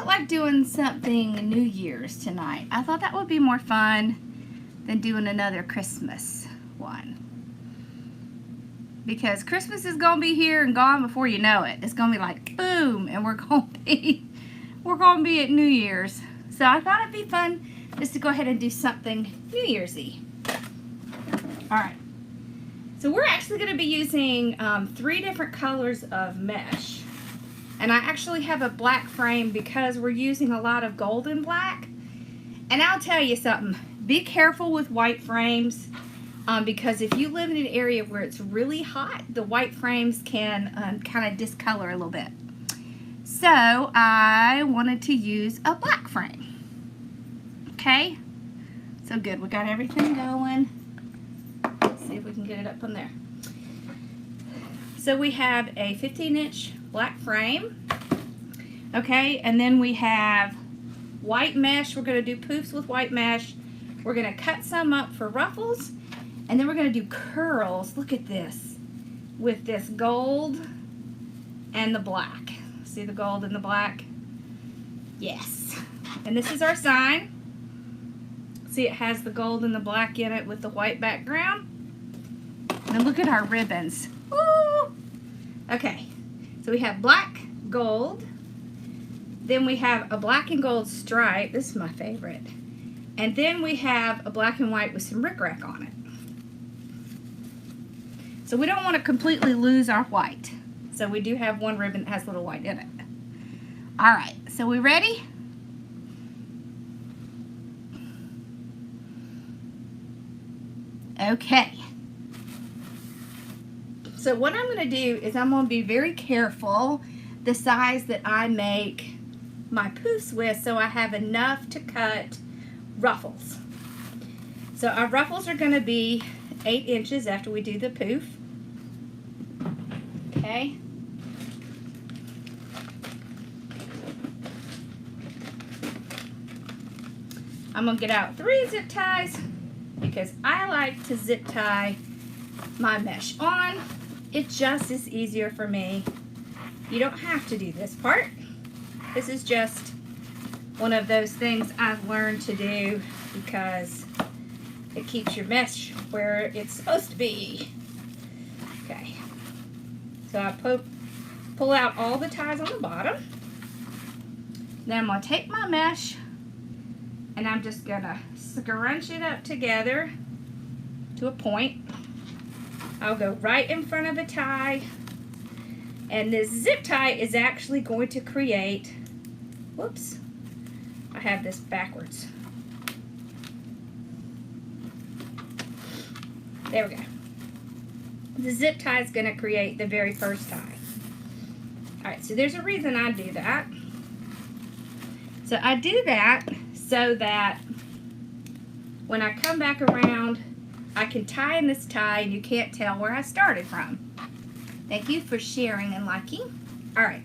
felt like doing something New Year's tonight. I thought that would be more fun than doing another Christmas one. Because Christmas is going to be here and gone before you know it. It's going to be like, boom, and we're going to be at New Year's. So I thought it'd be fun just to go ahead and do something New Year's-y. Alright. So we're actually going to be using 3 different colors of mesh. And I actually have a black frame because we're using a lot of gold and black. And I'll tell you something. Be careful with white frames because if you live in an area where it's really hot, the white frames can kind of discolor a little bit. So I wanted to use a black frame. Okay, so good. We got everything going. Let's see if we can get it up from there. So we have a 15-inch black frame. Okay, and then we have white mesh. We're going to do poofs with white mesh. We're going to cut some up for ruffles, and then we're going to do curls. Look at this, with this gold and the black. See the gold and the black? Yes. And this is our sign. See, it has the gold and the black in it with the white background. And look at our ribbons. Woo! Okay, so we have black, gold. Then we have a black and gold stripe. This is my favorite. And then we have a black and white with some rickrack on it. So we don't want to completely lose our white. So we do have one ribbon that has a little white in it. Alright, so we ready? Okay. So what I'm going to do is I'm going to be very careful the size that I make my poofs with so I have enough to cut ruffles. So our ruffles are going to be 8 inches after we do the poof. Okay. I'm going to get out 3 zip ties because I like to zip tie my mesh on. It just is easier for me. You don't have to do this part. This is just one of those things I've learned to do because it keeps your mesh where it's supposed to be. Okay. So I pull out all the ties on the bottom. Then I'm going to take my mesh and I'm just going to scrunch it up together to a point. I'll go right in front of a tie. And this zip tie is actually going to create, whoops, I have this backwards. There we go. The zip tie is going to create the very first tie. Alright, so there's a reason I do that. So I do that so that when I come back around, I can tie in this tie and you can't tell where I started from. Thank you for sharing and liking. Alright,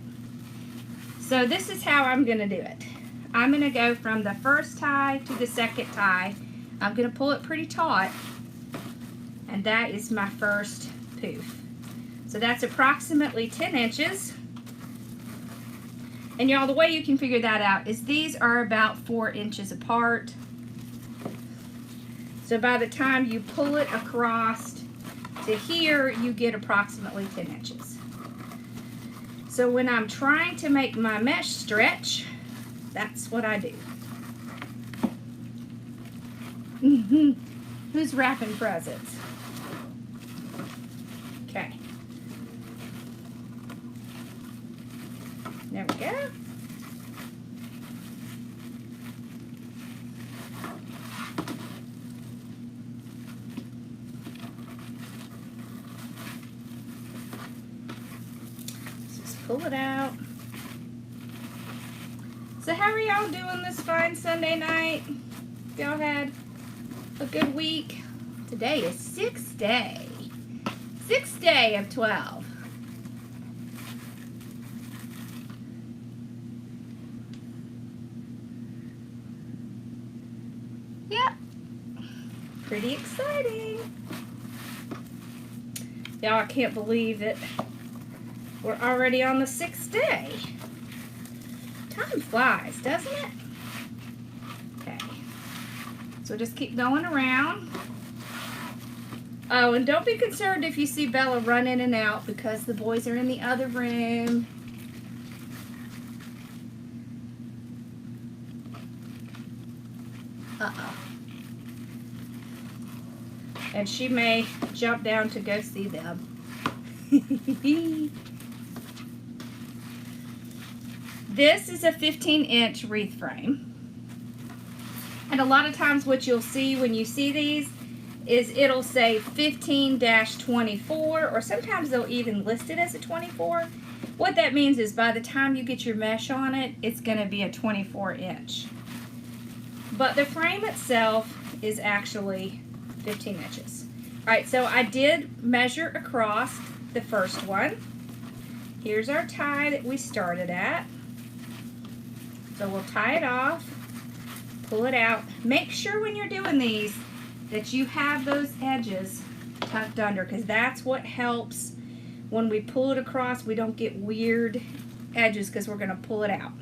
so this is how I'm going to do it. I'm going to go from the first tie to the second tie. I'm going to pull it pretty taut, and that is my first poof. So that's approximately 10 inches. And y'all, the way you can figure that out is these are about 4 inches apart. So by the time you pull it across to here, you get approximately 10 inches. So when I'm trying to make my mesh stretch, that's what I do. Who's wrapping presents? Okay. There we go. Pull it out. So how are y'all doing this fine Sunday night? Y'all had a good week? Today is 6th day. 6th day of 12. Yep. Pretty exciting. Y'all, I can't believe it. We're already on the 6th day. Time flies, doesn't it? Okay. So just keep going around. Oh, and don't be concerned if you see Bella run in and out because the boys are in the other room. Uh-oh. And she may jump down to go see them. This is a 15-inch wreath frame. And a lot of times what you'll see when you see these is it'll say 15-24, or sometimes they'll even list it as a 24. What that means is by the time you get your mesh on it, it's going to be a 24-inch. But the frame itself is actually 15 inches. Alright, so I did measure across the first one. Here's our tie that we started at. So we'll tie it off, pull it out. Make sure when you're doing these that you have those edges tucked under, because that's what helps when we pull it across. We don't get weird edges because we're going to pull it out.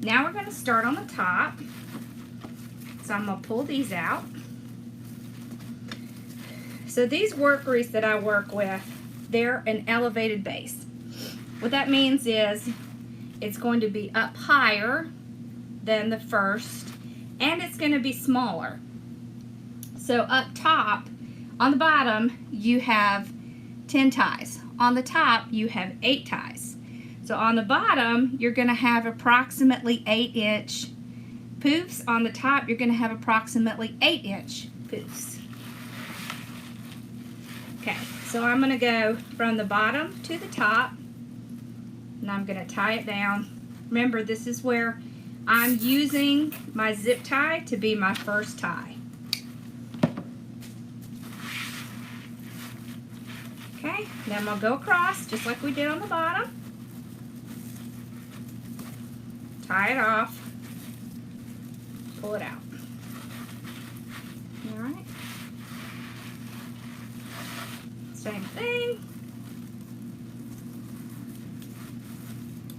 Now we're going to start on the top. So I'm going to pull these out. So these work wreaths that I work with, they're an elevated base. What that means is it's going to be up higher than the first, and it's going to be smaller. So up top, on the bottom, you have 10 ties. On the top, you have 8 ties. So on the bottom, you're going to have approximately 8-inch poofs. On the top, you're going to have approximately 8-inch poofs. Okay, so I'm going to go from the bottom to the top, and I'm going to tie it down. Remember, this is where I'm using my zip tie to be my first tie. Okay, then I'm going to go across just like we did on the bottom. Tie it off. Pull it out. All right. Same thing.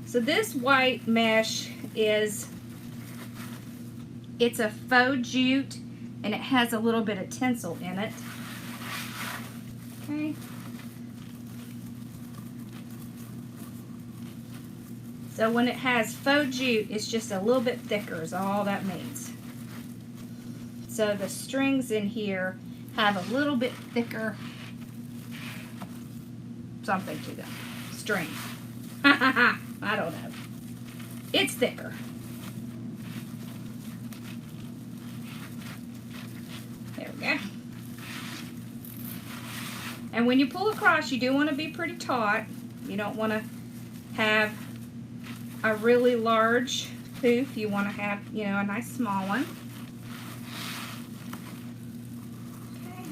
So this white mesh it's a faux jute, and it has a little bit of tinsel in it. Okay. So when it has faux jute, it's just a little bit thicker is all that means. So the strings in here have a little bit thicker something to them. String. I don't know. It's thicker. There we go. And when you pull across, you do want to be pretty taut. You don't want to have a really large poof. You want to have, you know, a nice small one. Okay.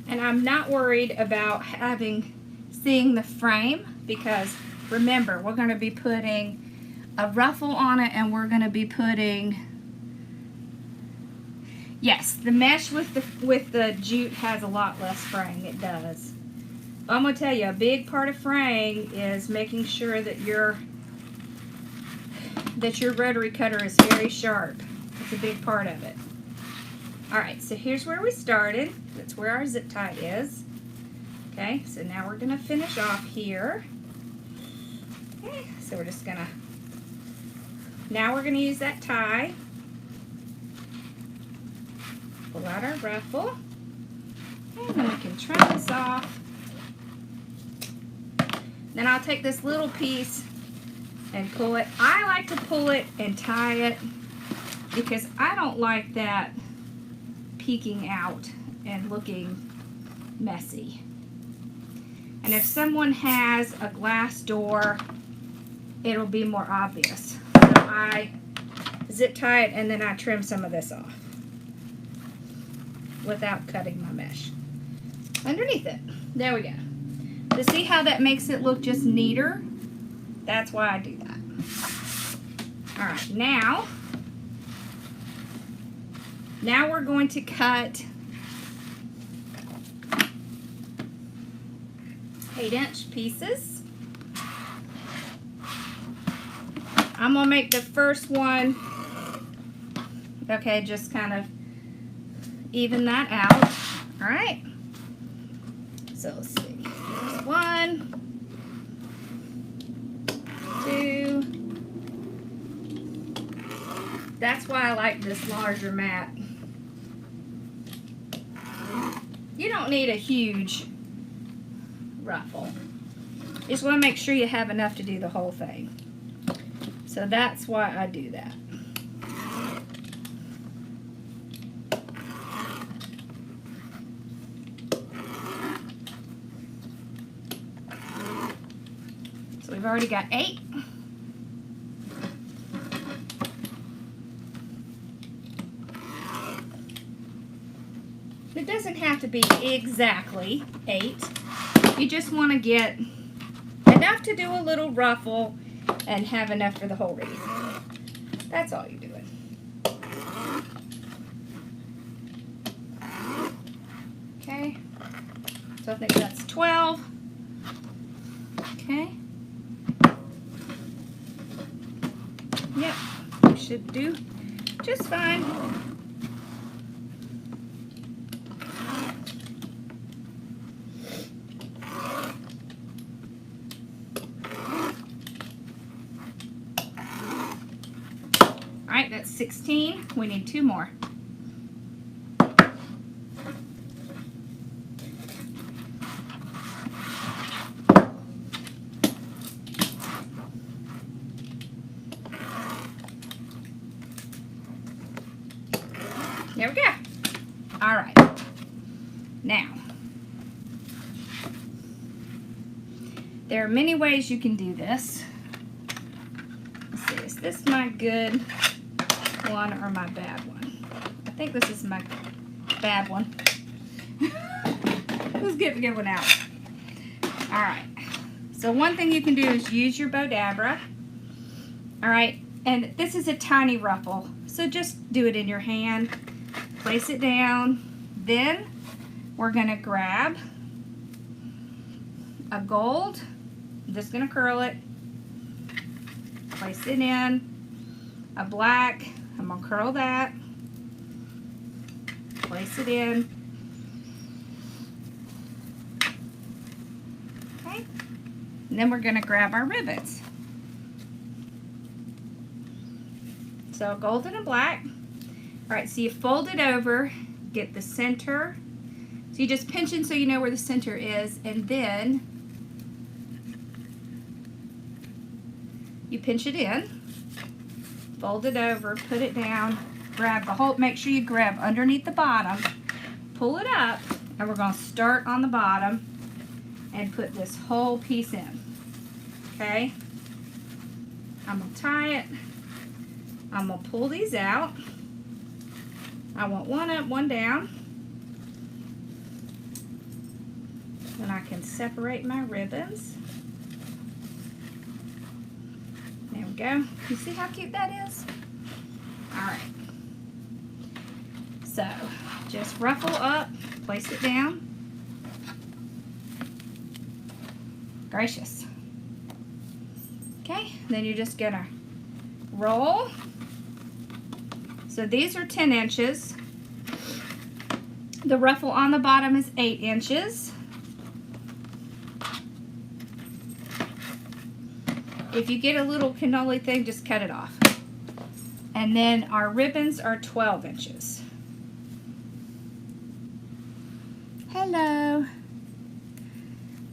And I'm not worried about seeing the frame, because remember, we're going to be putting a ruffle on it, and we're going to be putting, yes, the mesh with the jute has a lot less fraying. It does. But I'm going to tell you, a big part of fraying is making sure that your rotary cutter is very sharp. It's a big part of it. Alright, so here's where we started. That's where our zip tie is. Okay, so now we're going to finish off here. Okay, so we're just going to, now we're going to use that tie. Pull out our ruffle. And then we can trim this off. Then I'll take this little piece and pull it. I like to pull it and tie it because I don't like that peeking out and looking messy. And if someone has a glass door, it'll be more obvious. So I zip tie it and then I trim some of this off without cutting my mesh underneath it. There we go. To see how that makes it look just neater, that's why I do that. Alright, now we're going to cut 8-inch pieces. I'm gonna make the first one, okay, just kind of even that out. All right, so let's see, there's 1, 2. That's why I like this larger mat. You don't need a huge ruffle. You just want to make sure you have enough to do the whole thing. So that's why I do that. So we've already got 8. It doesn't have to be exactly 8. You just want to get enough to do a little ruffle and have enough for the whole wreath. That's all you're doing. Okay, so I think that's 12. Okay. Yep, you should do just fine. Alright, that's 16. We need 2 more. There we go. Alright. Now, there are many ways you can do this. Let's see, is this my good one or my bad one? I think this is my bad one. Let's get the good one out. Alright, so one thing you can do is use your Bodabra. Alright, and this is a tiny ruffle, so just do it in your hand. Place it down. Then we're going to grab a gold. I'm just going to curl it. Place it in. A black. I'm going to curl that. Place it in. Okay. And then we're going to grab our ribbons. So gold and a black. All right, so you fold it over, get the center. So you just pinch in so you know where the center is, and then you pinch it in, fold it over, put it down, grab the whole, make sure you grab underneath the bottom, pull it up, and we're gonna start on the bottom and put this whole piece in, okay? I'm gonna tie it, I'm gonna pull these out. I want one up, one down. Then I can separate my ribbons. There we go. You see how cute that is? Alright. So, just ruffle up, place it down. Gracious. Okay, then you're just gonna roll. So these are 10 inches. The ruffle on the bottom is 8 inches. If you get a little cannoli thing, just cut it off. And then our ribbons are 12 inches. Hello.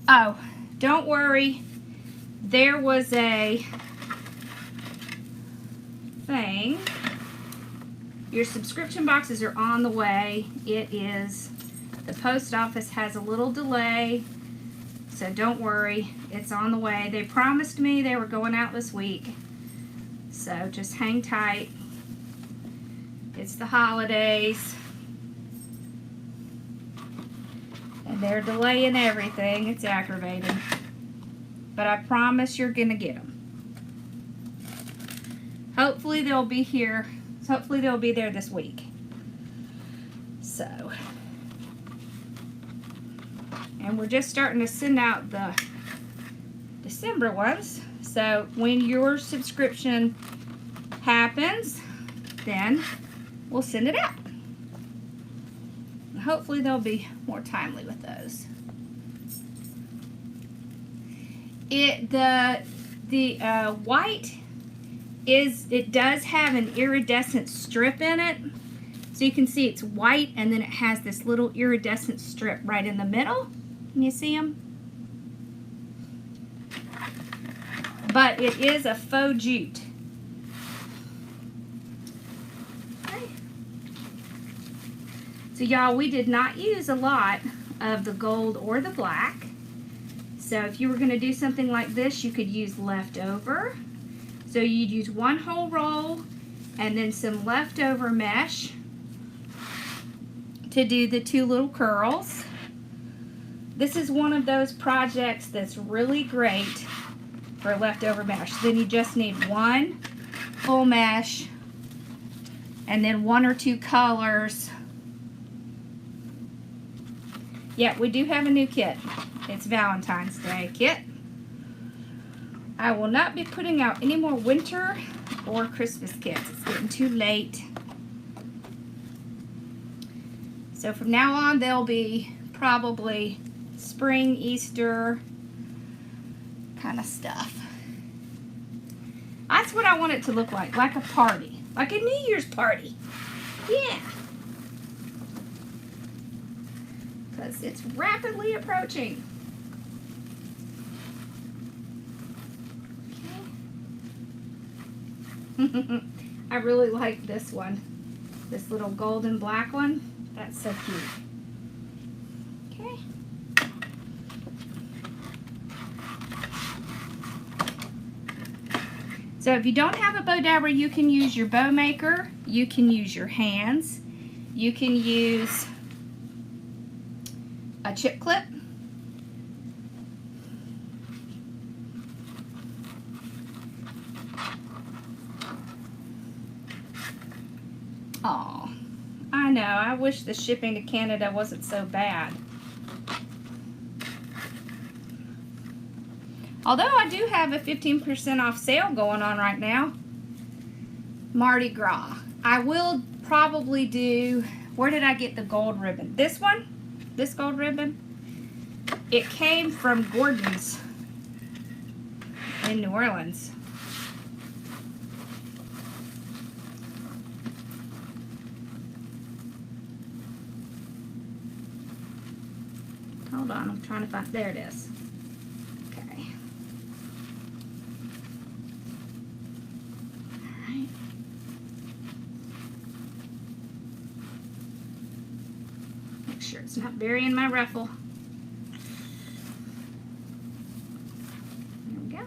Oh, don't worry. There was a thing. Your subscription boxes are on the way. It is, the post office has a little delay, so don't worry, it's on the way. They promised me they were going out this week, so just hang tight. It's the holidays, and they're delaying everything. It's aggravating, but I promise you're gonna get them. Hopefully they'll be here. Hopefully they'll be there this week. So, And we're just starting to send out the December ones. So when your subscription happens, then we'll send it out. And hopefully they'll be more timely with those. The white it does have an iridescent strip in it. So you can see it's white and then it has this little iridescent strip right in the middle. Can you see them? But it is a faux jute. Okay. So y'all, we did not use a lot of the gold or the black. So if you were going to do something like this, you could use leftover. So you'd use one whole roll and then some leftover mesh to do the two little curls. This is one of those projects that's really great for leftover mesh. Then you just need one full mesh and then one or two colors. Yeah, we do have a new kit. It's Valentine's Day kit. I will not be putting out any more winter or Christmas kits. It's getting too late. So from now on, they'll be probably spring, Easter kind of stuff. That's what I want it to look like a party, like a New Year's party. Yeah. Because it's rapidly approaching. Okay. I really like this one. This little golden black one. That's so cute. Okay. So if you don't have a bow dabber, you can use your bow maker. You can use your hands. You can use a chip clip. Oh, I know. I wish the shipping to Canada wasn't so bad. Although I do have a 15% off sale going on right now. Mardi Gras. I will probably do, where did I get the gold ribbon? This one? This gold ribbon? It came from Gordon's in New Orleans. Hold on, I'm trying to find, there it is. Okay. Alright. Make sure it's not burying my ruffle. There we go.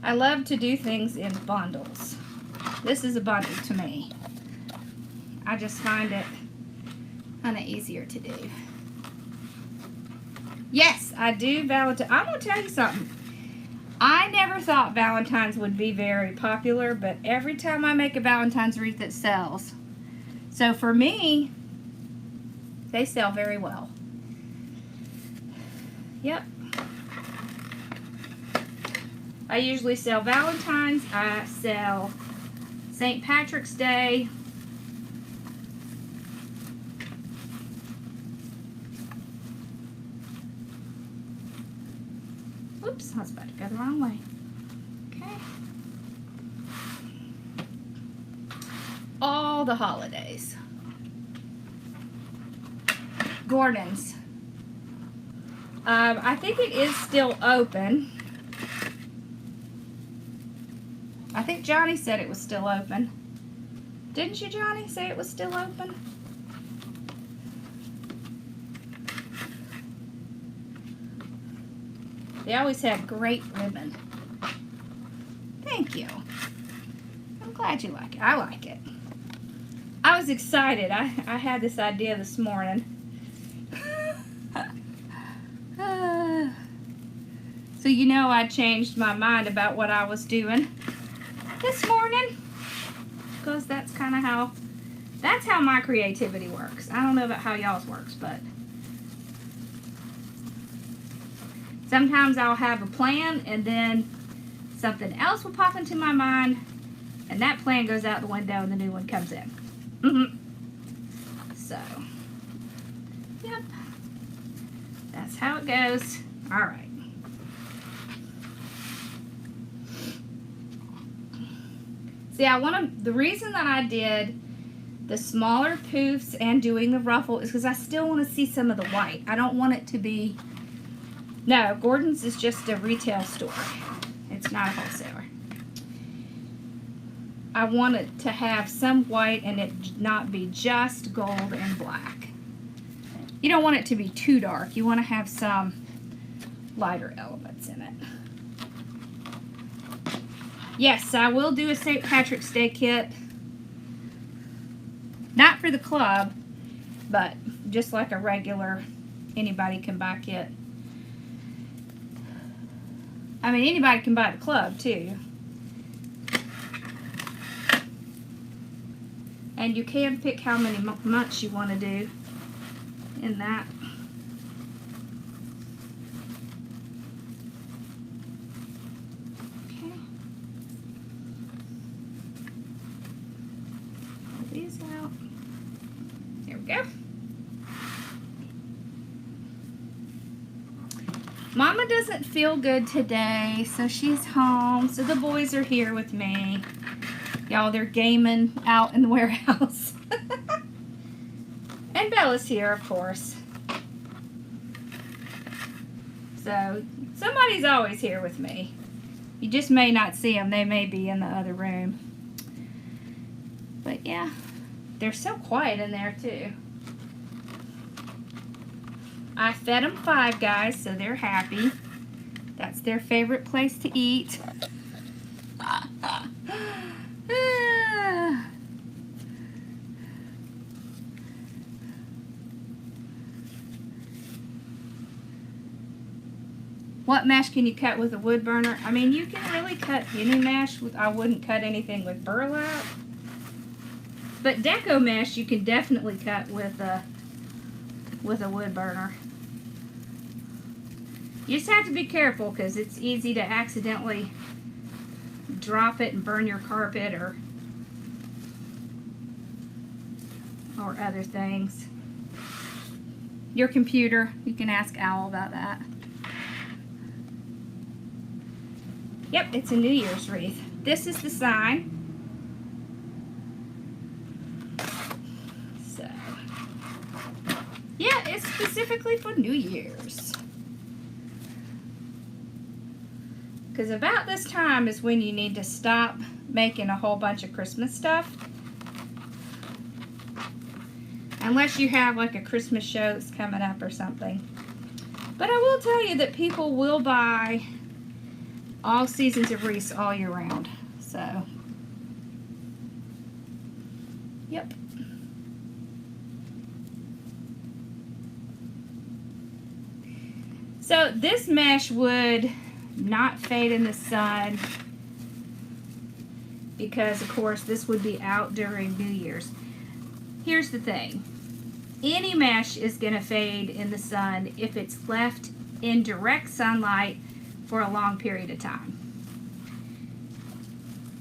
I love to do things in bundles. This is a bundle to me. I just find it kind of easier to do. Yes, I do Valentine. I'm going to tell you something. I never thought Valentine's would be very popular, but every time I make a Valentine's wreath, it sells. So for me, they sell very well. Yep. I usually sell Valentine's, I sell St. Patrick's Day. Oops, I was about to go the wrong way. Okay. All the holidays. Gordon's. I think it is still open. I think Johnny said it was still open. Didn't you, Johnny, say it was still open? They always have great ribbon. Thank you. I'm glad you like it. I like it. I was excited. I had this idea this morning. So you know I changed my mind about what I was doing this morning, because that's kind of how, that's how my creativity works. I don't know about how y'all's works, but sometimes I'll have a plan and then something else will pop into my mind and that plan goes out the window and the new one comes in. So, yep, that's how it goes. All right. See, the reason that I did the smaller poofs and doing the ruffle is because I still want to see some of the white. I don't want it to be, no, Gordon's is just a retail store. It's not a wholesaler. I want it to have some white and it not be just gold and black. You don't want it to be too dark. You want to have some lighter elements in it. Yes, I will do a St. Patrick's Day kit. Not for the club, but just like a regular anybody can buy kit. I mean, anybody can buy the club too. And you can pick how many months you want to do in that. Okay. Pull these out. There we go. Mama doesn't feel good today, so she's home. So the boys are here with me. Y'all, they're gaming out in the warehouse. And Bella's here, of course. So somebody's always here with me. You just may not see them. They may be in the other room. But yeah, they're so quiet in there too. I fed them Five Guys, so they're happy. That's their favorite place to eat. What mesh can you cut with a wood burner? I mean, you can really cut any mesh. I wouldn't cut anything with burlap. But Deco mesh you can definitely cut with a wood burner. You just have to be careful because it's easy to accidentally drop it and burn your carpet or other things. Your computer, you can ask Owl about that. Yep, it's a New Year's wreath. This is the sign. So, yeah, it's specifically for New Year's. Because about this time is when you need to stop making a whole bunch of Christmas stuff. Unless you have like a Christmas show that's coming up or something. But I will tell you that people will buy all seasons of wreaths all year round. So, yep. So this mesh would not fade in the sun because, of course, this would be out during New Year's. Here's the thing. Any mesh is going to fade in the sun if it's left in direct sunlight for a long period of time.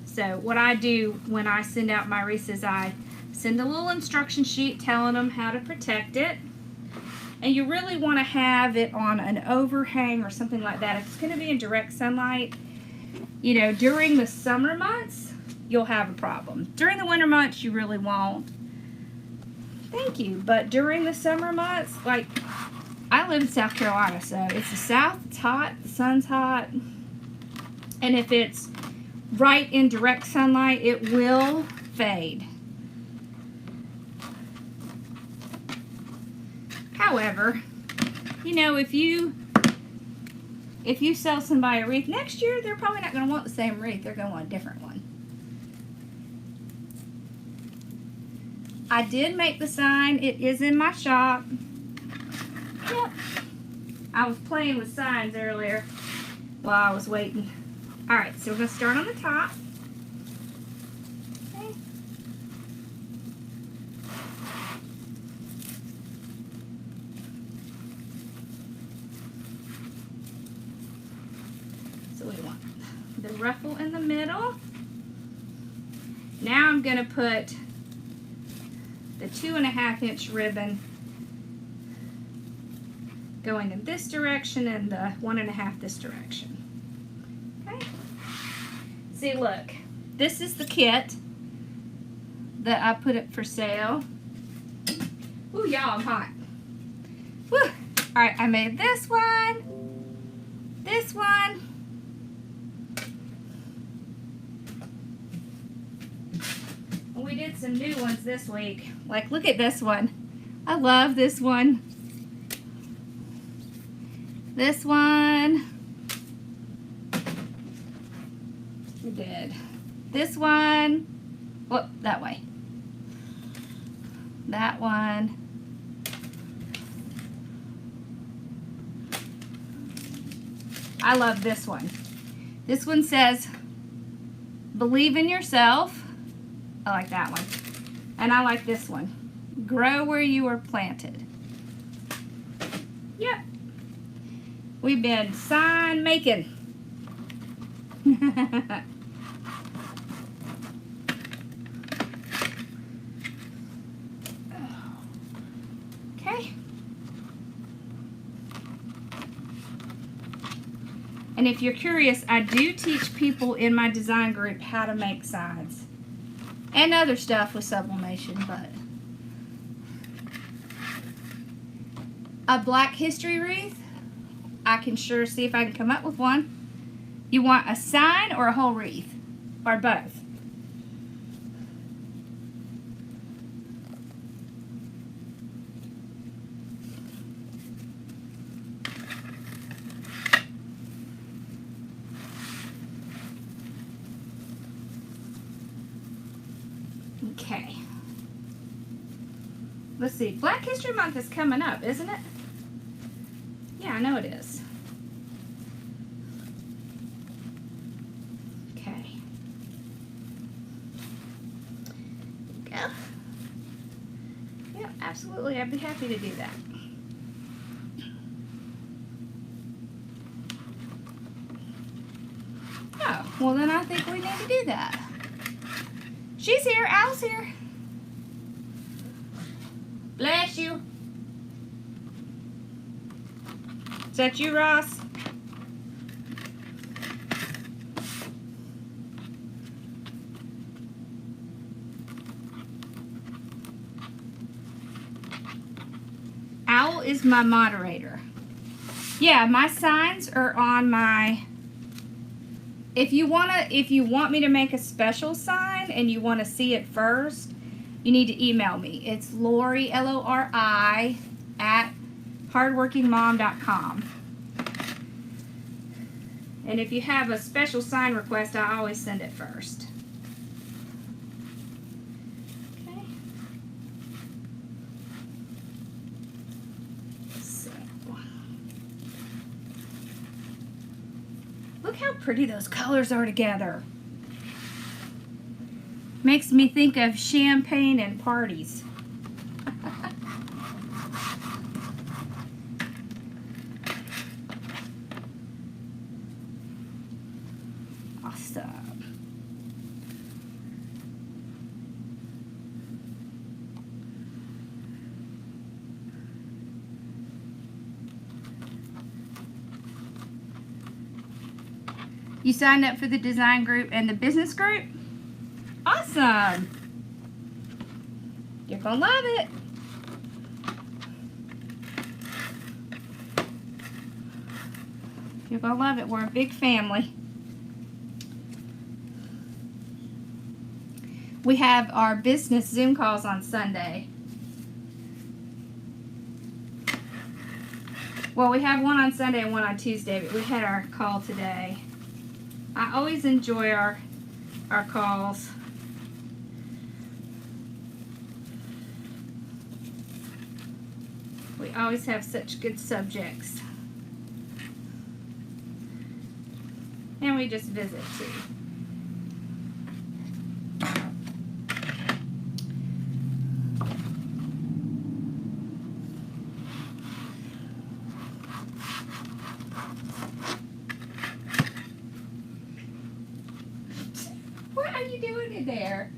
So what I do when I send out my wreaths is I send a little instruction sheet telling them how to protect it. And you really want to have it on an overhang or something like that. If it's going to be in direct sunlight, you know, during the summer months, you'll have a problem. During the winter months, you really won't. Thank you. But during the summer months, like, I live in South Carolina, so it's the south, it's hot, the sun's hot. And if it's right in direct sunlight, it will fade. However, you know, if you sell somebody a wreath next year, they're probably not going to want the same wreath. They're going to want a different one. I did make the sign. It is in my shop. Yep. I was playing with signs earlier. while I was waiting. Alright, so we're going to start on the top. Okay. So we want the ruffle in the middle. Now I'm going to put the 2.5 inch ribbon going in this direction and the 1.5 this direction. Okay. See, look, this is the kit that I put up for sale. Ooh, y'all, I'm hot. Woo! All right, I made this one, this one. We did some new ones this week. Like, look at this one. I love this one. This one. We did. This one. Whoop, that way. That one. I love this one. This one says, believe in yourself. I like that one. And I like this one. Grow where you are planted. Yep. We've been sign making. Okay. And if you're curious, I do teach people in my design group how to make signs. And other stuff with sublimation, but a Black History wreath, I can sure see if I can come up with one. You want a sign or a whole wreath? Or both? Okay. Let's see. Black History Month is coming up, isn't it? Yeah, I know it is. Okay. There we go. Yeah, absolutely. I'd be happy to do that. Oh, well then I think we need to do that. She's here. Al's here. Bless you. Is that you, Ross? Owl is my moderator. Yeah, my signs are on my... If you want me to make a special sign and you want to see it first, you need to email me. It's Lori, Lori, at hardworkingmom.com. And if you have a special sign request, I always send it first. Okay. So, look how pretty those colors are together. Makes me think of champagne and parties. Awesome. You signed up for the design group and the business group? Awesome. You're gonna love it. You're gonna love it. We're a big family. We have our business Zoom calls on Sunday. Well, we have one on Sunday and one on Tuesday, but we had our call today. I always enjoy our calls. We always have such good subjects. And we just visit too. What are you doing in there?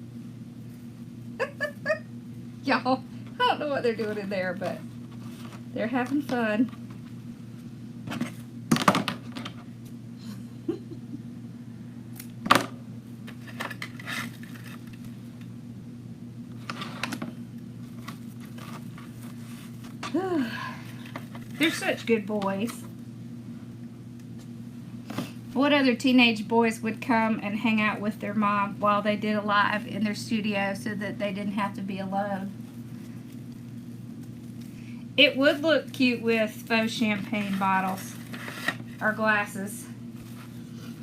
Y'all, I don't know what they're doing in there, but they're having fun. They're such good boys. What other teenage boys would come and hang out with their mom while they did a live in their studio so that they didn't have to be alone? It would look cute with faux champagne bottles or glasses.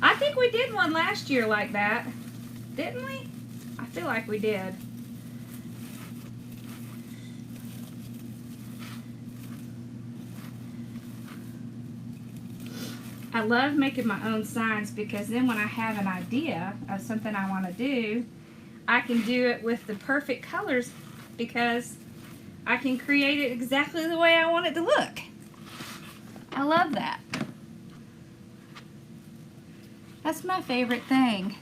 I think we did one last year like that, didn't we? I feel like we did. I love making my own signs because then when I have an idea of something I want to do, I can do it with the perfect colors because I can create it exactly the way I want it to look. I love that. That's my favorite thing.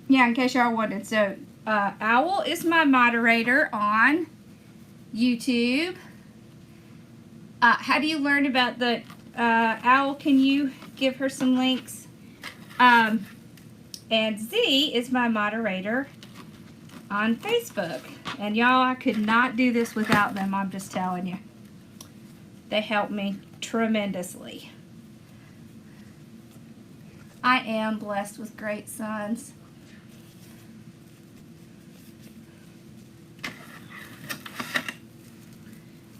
Yeah, in case y'all wondered, so Owl is my moderator on YouTube. How do you learn about the Owl? Can you give her some links? And Z is my moderator on Facebook. And y'all, I could not do this without them, I'm just telling you. They help me tremendously. I am blessed with great sons.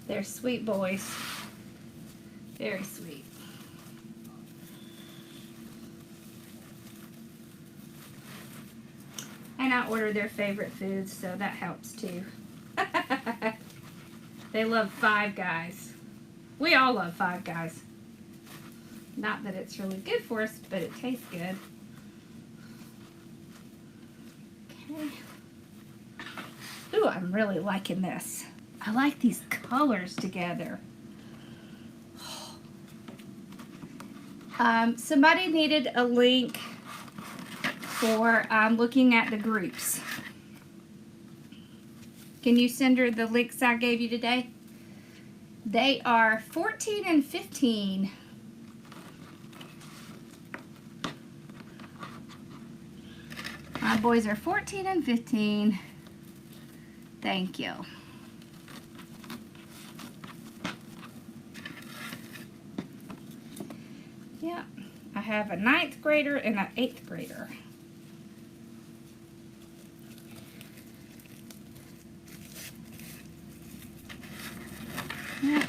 They're sweet boys. Very sweet. And I order their favorite foods, so that helps too. They love Five Guys. We all love Five Guys. Not that it's really good for us, but it tastes good. Okay. Ooh, I'm really liking this. I like these colors together. Somebody needed a link for looking at the groups. Can you send her the links I gave you today? They are 14 and 15. My boys are 14 and 15. Thank you. Yeah, I have a 9th grader and an 8th grader. Yeah.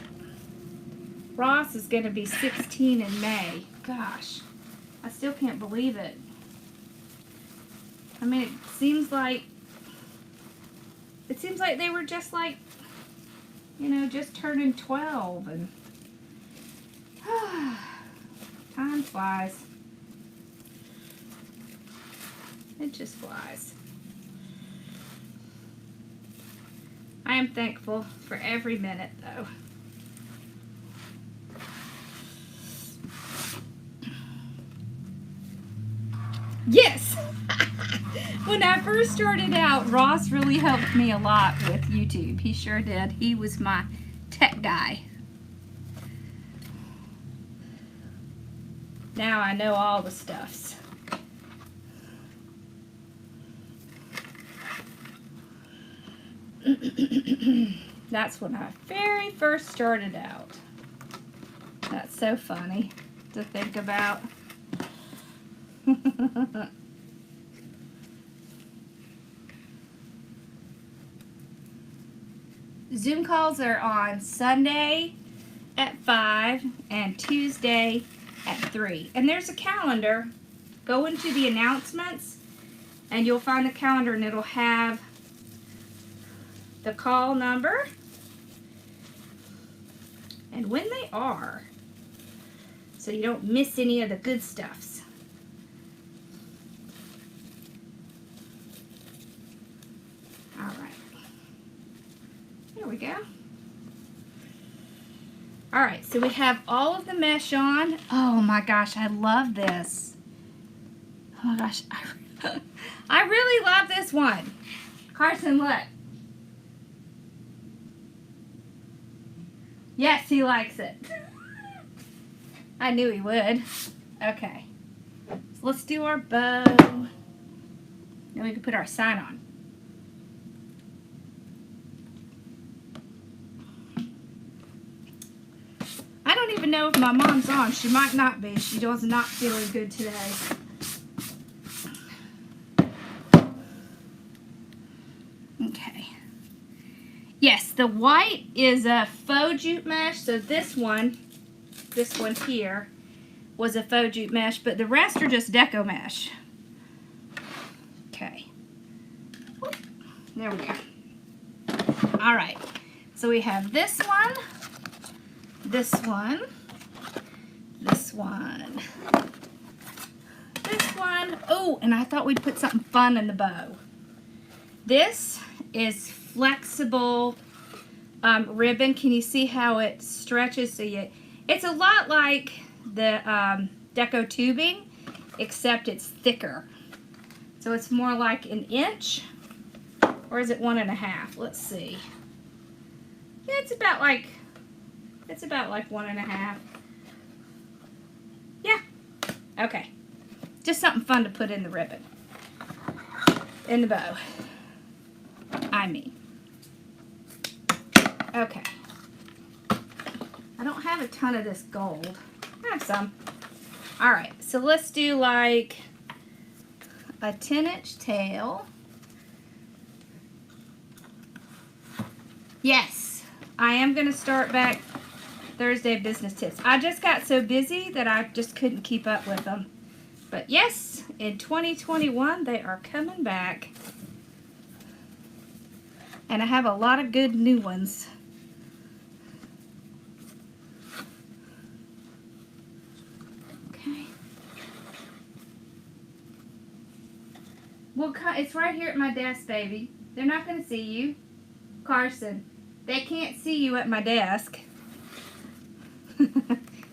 Ross is going to be 16 in May. Gosh, I still can't believe it. I mean, it seems like they were just like, you know, just turning 12 and time flies. It just flies. I am thankful for every minute, though. Yes! When I first started out, Ross really helped me a lot with YouTube. He sure did. He was my tech guy. Now I know all the stuffs. That's when I very first started out. That's so funny to think about. Zoom calls are on Sunday at 5 and Tuesday at 3. And there's a calendar. Go into the announcements and you'll find the calendar and it'll have the call number and when they are, so you don't miss any of the good stuffs. All right. There we go. All right, so we have all of the mesh on. Oh my gosh, I love this. Oh my gosh, I really love this one. Carson, look. Yes, he likes it. I knew he would. Okay, so let's do our bow. Then we can put our sign on. I don't even know if my mom's on. She might not be. She was not feeling good today. Okay. Yes, the white is a faux jute mesh. So this one here was a faux jute mesh, but the rest are just Deco mesh. Okay. There we go. All right. So we have this one. This one, this one, this one. Oh, and I thought we'd put something fun in the bow. This is flexible ribbon. Can you see how it stretches? So it's a lot like the Deco tubing, except it's thicker. So it's more like 1 inch, or is it 1.5? Let's see. Yeah, it's about like 1.5. Yeah. Okay. Just something fun to put in the ribbon. In the bow. I mean. Okay. I don't have a ton of this gold. I have some. Alright, so let's do like a 10-inch tail. Yes. I am going to start back Thursday business tips. I just got so busy that I just couldn't keep up with them. But yes, in 2021 they are coming back. And I have a lot of good new ones. Okay. Well, it's right here at my desk, baby. They're not going to see you. Carson, they can't see you at my desk.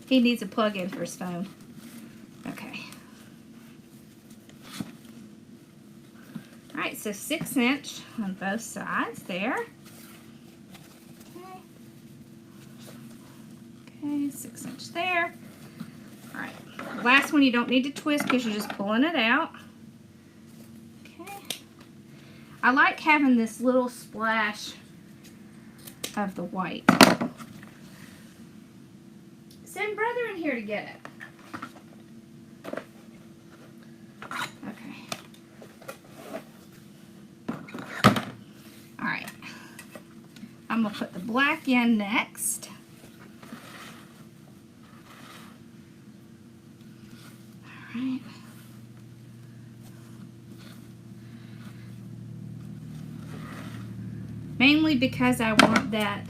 He needs a plug-in for his phone. Okay. Alright, so 6-inch on both sides there. Okay. Okay, 6-inch there. Alright. Last one you don't need to twist because you're just pulling it out. Okay. I like having this little splash of the white. Send brother in here to get it. Okay. Alright. I'm going to put the black in next. Alright. Mainly because I want that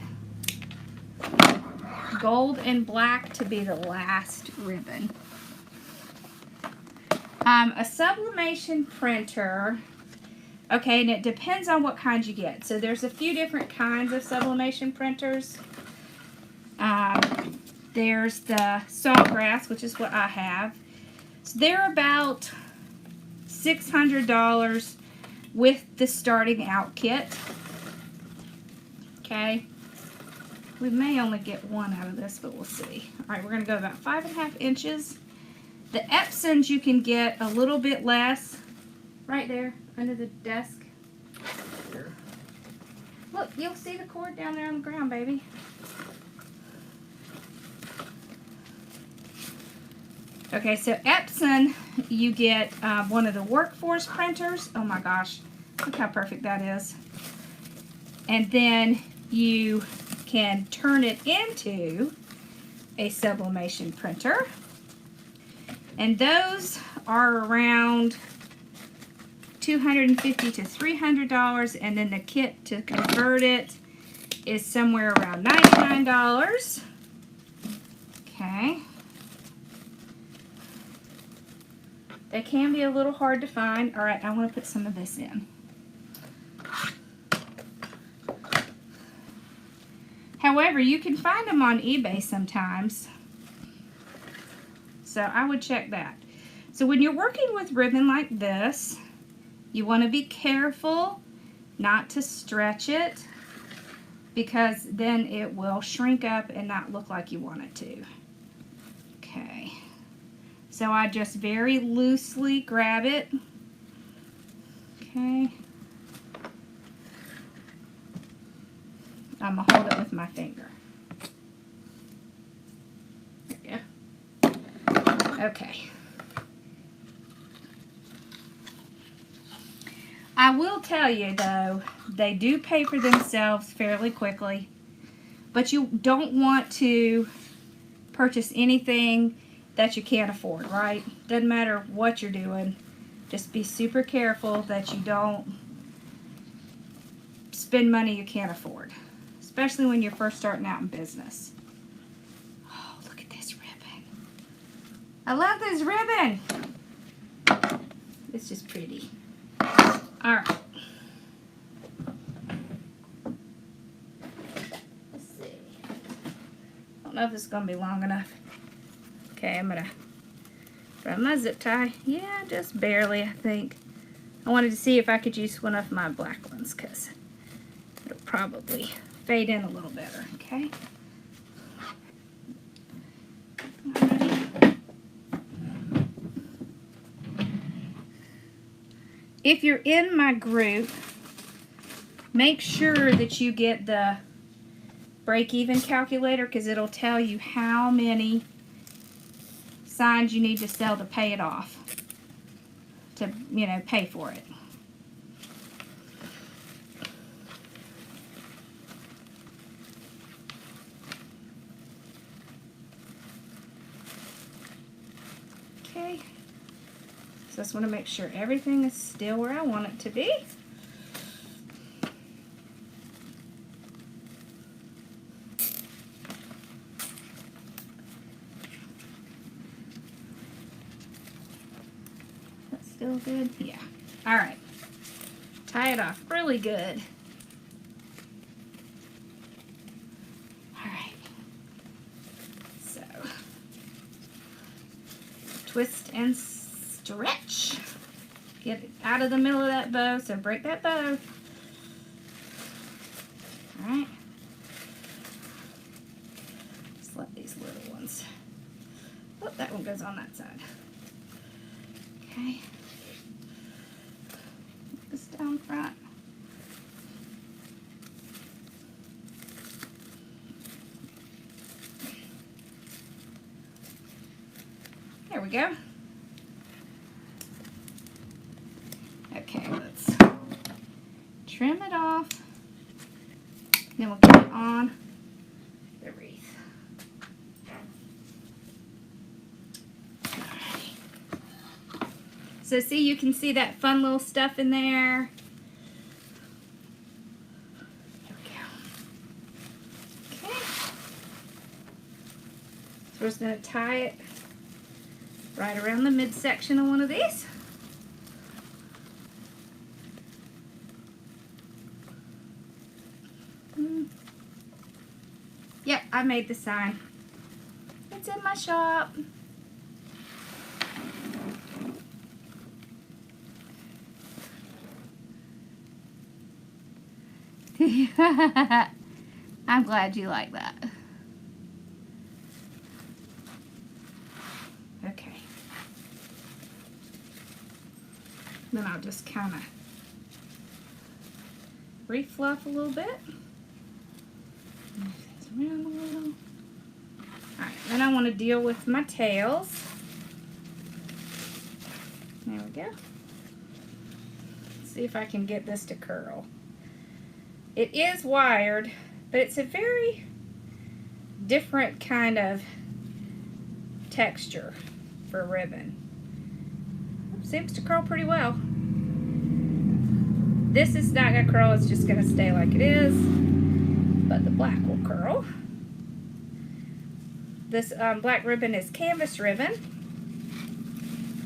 gold and black to be the last ribbon. A sublimation printer, okay, and it depends on what kind you get. So there's a few different kinds of sublimation printers. There's the Saltgrass, which is what I have. So they're about $600 with the starting out kit. Okay. We may only get one out of this, but we'll see. Alright, we're going to go about 5.5 inches. The Epsons you can get a little bit less. Right there, under the desk. Here. Look, you'll see the cord down there on the ground, baby. Okay, so Epson, you get one of the Workforce printers. Oh my gosh, look how perfect that is. And then you can turn it into a sublimation printer, and those are around $250 to $300, and then the kit to convert it is somewhere around $99. Okay. They can be a little hard to find. All right, I want to put some of this in. However, you can find them on eBay sometimes. So I would check that. So when you're working with ribbon like this, you want to be careful not to stretch it, because then it will shrink up and not look like you want it to. Okay. So I just very loosely grab it. Okay. I'm going to hold it with my finger. There we go. Okay. I will tell you though, they do pay for themselves fairly quickly, but you don't want to purchase anything that you can't afford, right? Doesn't matter what you're doing. Just be super careful that you don't spend money you can't afford, especially when you're first starting out in business. Oh, look at this ribbon. I love this ribbon. It's just pretty. All right. Let's see. I don't know if this is going to be long enough. Okay, I'm going to run my zip tie. Yeah, just barely, I think. I wanted to see if I could use one of my black ones, because it'll probably fade in a little better, okay? Alrighty. If you're in my group, make sure that you get the break-even calculator, because it'll tell you how many signs you need to sell to pay it off, to, you know, pay for it. Okay, so I just want to make sure everything is still where I want it to be. Still good? Yeah. All right. Tie it off really good. All right. So, twist and stretch. Get it out of the middle of that bow, so break that bow. All right. Just let these little ones. Oh, that one goes on that side. Okay. This down front. There we go. Okay, let's trim it off. Then we'll get it on the wreath. So see, you can see that fun little stuff in there. There we go. Okay. So we're just going to tie it right around the midsection of one of these. Yep, I made the sign. It's in my shop. I'm glad you like that. Okay. Then I'll just kind of refluff a little bit. Move things around a little. Alright, then I want to deal with my tails. There we go. Let's see if I can get this to curl. It is wired, but it's a very different kind of texture for ribbon. Seems to curl pretty well. This is not going to curl, it's just going to stay like it is, but the black will curl. this black ribbon is canvas ribbon.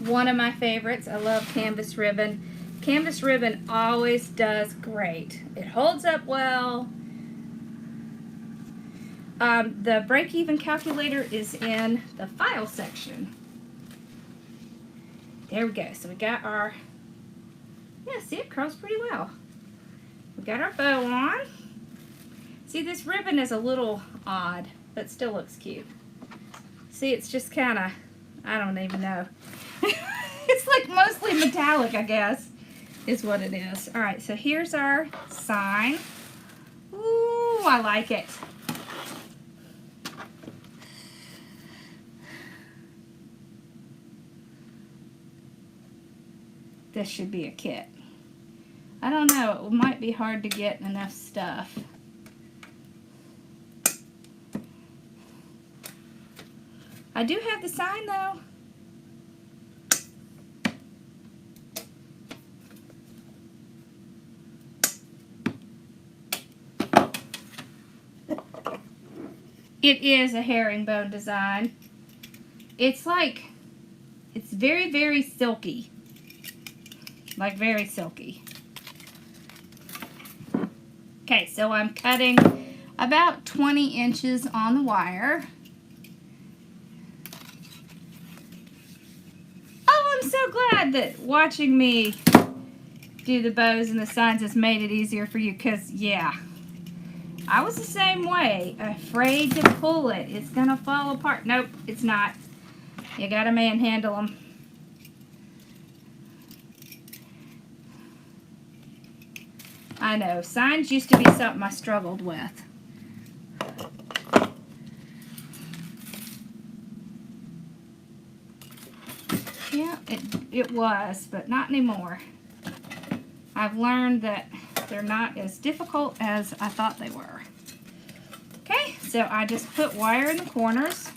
One of my favorites. I love canvas ribbon. Canvas ribbon always does great. It holds up well. The break-even calculator is in the file section. There we go. So we got our, yeah, see, it curls pretty well. We got our bow on. See, this ribbon is a little odd, but still looks cute. See, it's just kind of, I don't even know. It's like mostly metallic, I guess, is what it is. All right, so here's our sign. Ooh, I like it. This should be a kit. I don't know, it might be hard to get enough stuff. I do have the sign though. It is a herringbone design. It's like, it's very, very silky. Like very silky. Okay, so I'm cutting about 20 inches on the wire. Oh, I'm so glad that watching me do the bows and the signs has made it easier for you, because, yeah, I was the same way. Afraid to pull it. It's going to fall apart. Nope, it's not. You got to manhandle them. I know, signs used to be something I struggled with. Yeah, it was, but not anymore. I've learned that they're not as difficult as I thought they were. Okay, so I just put wire in the corners.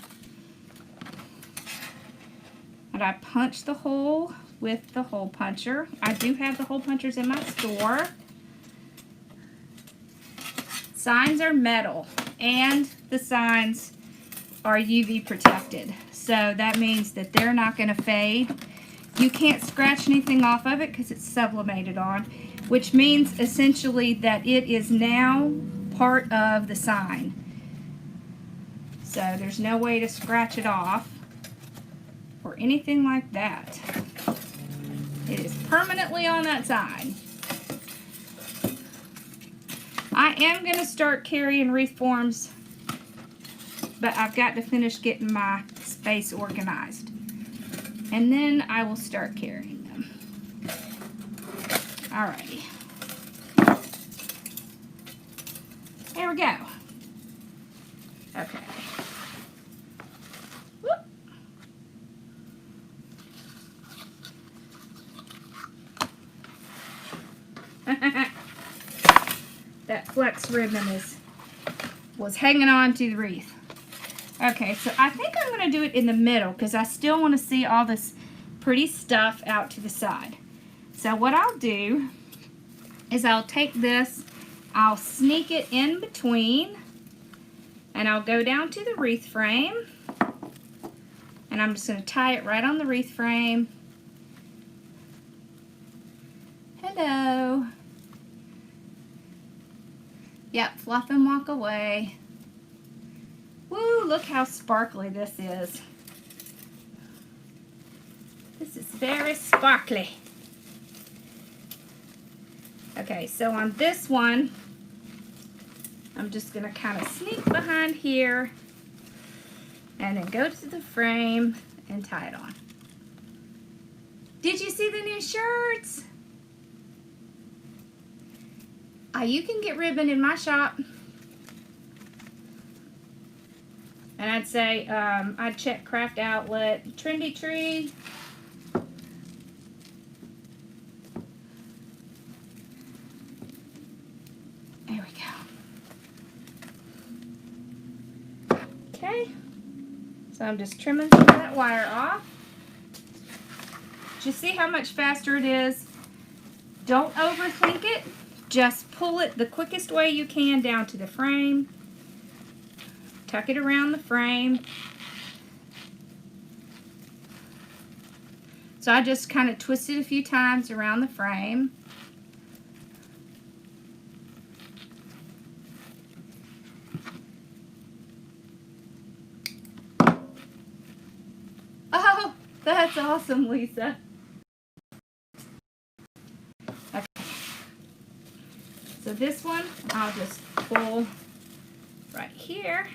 And I punch the hole with the hole puncher. I do have the hole punchers in my store. Signs are metal, and the signs are UV protected. So that means that they're not going to fade. You can't scratch anything off of it because it's sublimated on, which means essentially that it is now part of the sign. So there's no way to scratch it off or anything like that. It is permanently on that sign. I am going to start carrying wreath forms, but I've got to finish getting my space organized. And then I will start carrying them. Alrighty. There we go. Okay. Whoop. That flex ribbon was hanging on to the wreath. Okay, so I think I'm going to do it in the middle because I still want to see all this pretty stuff out to the side. So what I'll do is I'll take this, I'll sneak it in between, and I'll go down to the wreath frame, and I'm just going to tie it right on the wreath frame. Hello. Yep, fluff and walk away. Woo, look how sparkly this is. This is very sparkly. Okay, so on this one, I'm just going to kind of sneak behind here and then go to the frame and tie it on. Did you see the new shirts? You can get ribbon in my shop. And I'd say, I'd check Craft Outlet, Trendy Tree. There we go. Okay. So I'm just trimming some of that wire off. Just see how much faster it is. Don't overthink it. Just pull it the quickest way you can down to the frame. Tuck it around the frame. So I just kind of twist it a few times around the frame. Oh, that's awesome, Lisa. Okay. So this one, I'll just pull right here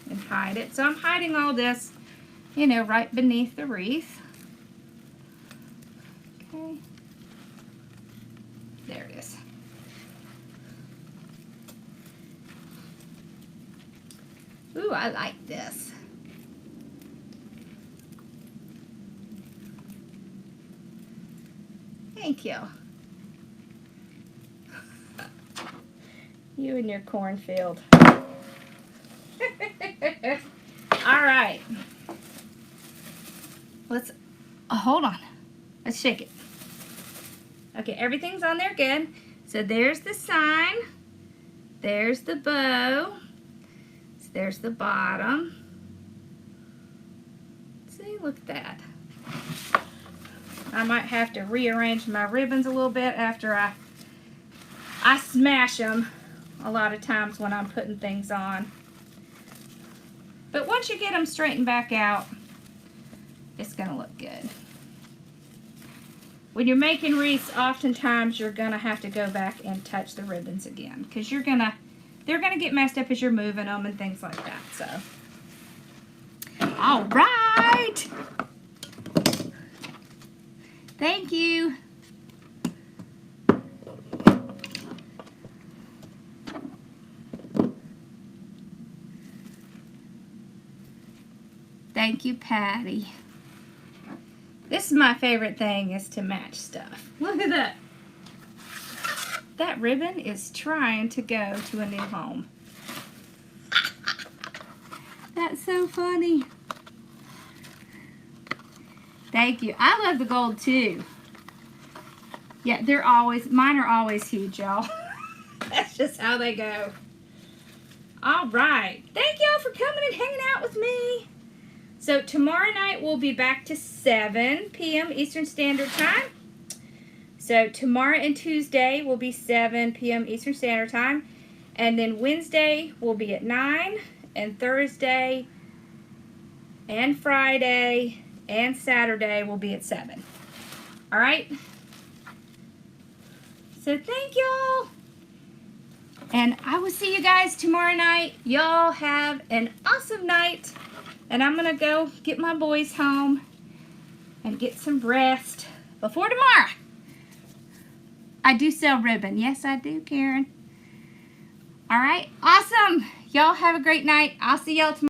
and hide it. So I'm hiding all this, you know, right beneath the wreath. Okay. There it is. Ooh, I like this. Thank you. You and your cornfield. All right. Let's, hold on. Let's shake it. Okay, everything's on there good. So there's the sign. There's the bow. So there's the bottom. See, look at that. I might have to rearrange my ribbons a little bit after I smash them a lot of times when I'm putting things on. But once you get them straightened back out, it's going to look good. When you're making wreaths, oftentimes you're going to have to go back and touch the ribbons again, because they're going to get messed up as you're moving them and things like that. So, all right. Thank you. Thank you, Patty. This is my favorite thing, is to match stuff. Look at that. That ribbon is trying to go to a new home. That's so funny. Thank you. I love the gold too. Yeah, mine are always huge, y'all. That's just how they go. All right. Thank y'all for coming and hanging out with me. So tomorrow night we'll be back to 7 p.m. Eastern Standard Time. So tomorrow and Tuesday will be 7 p.m. Eastern Standard Time. And then Wednesday will be at 9. And Thursday and Friday and Saturday will be at 7. All right? So thank y'all. And I will see you guys tomorrow night. Y'all have an awesome night. And I'm going to go get my boys home and get some rest before tomorrow. I do sell ribbon. Yes, I do, Karen. All right. Awesome. Y'all have a great night. I'll see y'all tomorrow.